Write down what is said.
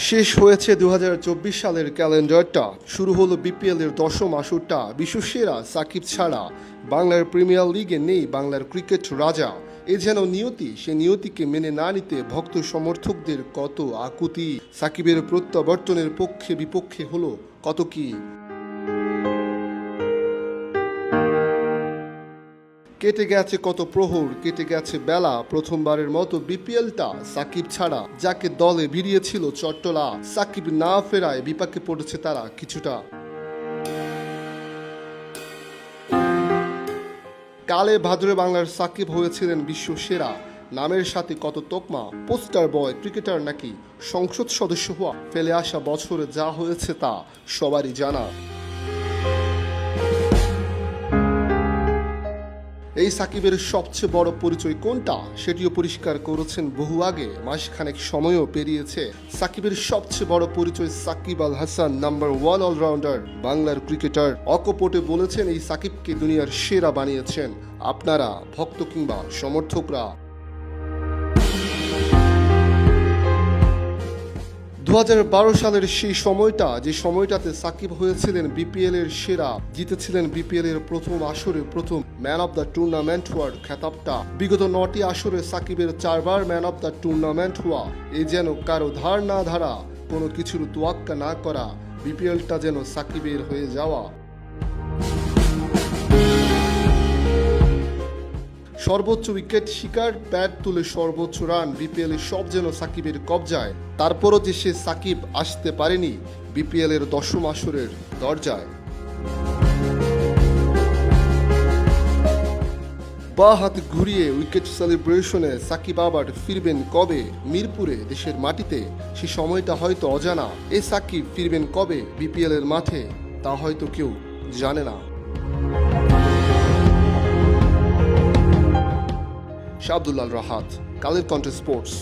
শেষ হয়েছে ২০২৪ সালের ক্যালেন্ডারটা, শুরু হলো বিপিএল এর দশম আসরটা। বিশ্বসেরা সাকিব ছাড়া বাংলার প্রিমিয়ার লিগে নেই বাংলার ক্রিকেট রাজা। এ যেন নিয়তি, সে নিয়তিকে মেনে না নিতে ভক্ত সমর্থকদের কত আকুতি। সাকিবের প্রত্যাবর্তনের পক্ষে বিপক্ষে হলো কত কি। কেটে গেছে কত প্রহর, কেটে গেছে বেলা, প্রথমবারের মতো বিপিএলটা সাকিব ছাড়া যাকে দলে ভিড়িয়েছিল চট্টলা। সাকিব না ফেরায় বিপাকে পড়েছে তারা কিছুটা। কালে ভাদ্রে বাংলার সাকিব হয়েছিলেন বিশ্ব সেরা। নামের সাথে কত তোকমা, পোস্টার বয়, ক্রিকেটার নাকি সংসদ সদস্য হওয়া, ফেলে আসা বছরে যা হয়েছে তা সবারই জানা। এই সাকিবের সবচেয়ে বড় পরিচয় কোনটা সেটিও পরিষ্কার করেছেন বহু আগে। মাসখানেক সময়ও পেরিয়েছে। সাকিবের সবচেয়ে বড় পরিচয় সাকিব আল হাসান, নাম্বার 1 অলরাউন্ডার, বাংলার ক্রিকেটার। অকপটে বলেছেন এই সাকিবকে দুনিয়ার সেরা বানিয়েছেন আপনারা, ভক্ত কিংবা সমর্থকরা। ২০১২ সালের সেই সময়টা, যে সময়টাতে সাকিব হয়েছিলেন বিপিএল এর সেরা, জিতেছিলেন বিপিএল এর প্রথম আসরে প্রথম ম্যান অব দ্য টুর্নামেন্ট হওয়ার খেতাবটা। বিগত 9টি আসরে সাকিবের 4বার ম্যান অব দ্য টুর্নামেন্ট হওয়া। এ যেন কারো ধার না ধারা, কোনো কিছুর তোয়াক্কা না করা, বিপিএলটা যেন সাকিবের হয়ে যাওয়া। সর্বোচ্চ উইকেট শিকার, ব্যাট তুলে সর্বোচ্চ রান, বিপিএল এর সব যেন সাকিবের কবজায়। তারপরও যে সে সাকিব আসতে পারেনি বিপিএল এর দশম আসরের দরজায়। বা হাত ঘুরিয়ে উইকেট সেলিব্রেশনে সাকিব আবার ফিরবেন কবে মিরপুরে, দেশের মাটিতে? সে সময়টা হয়তো অজানা। এই সাকিব ফিরবেন কবে বিপিএল এর মাঠে, তা হয়তো কেউ জানে না। শাবদুল্লাহ রাহাত, কালের কণ্ঠে স্পোর্টস।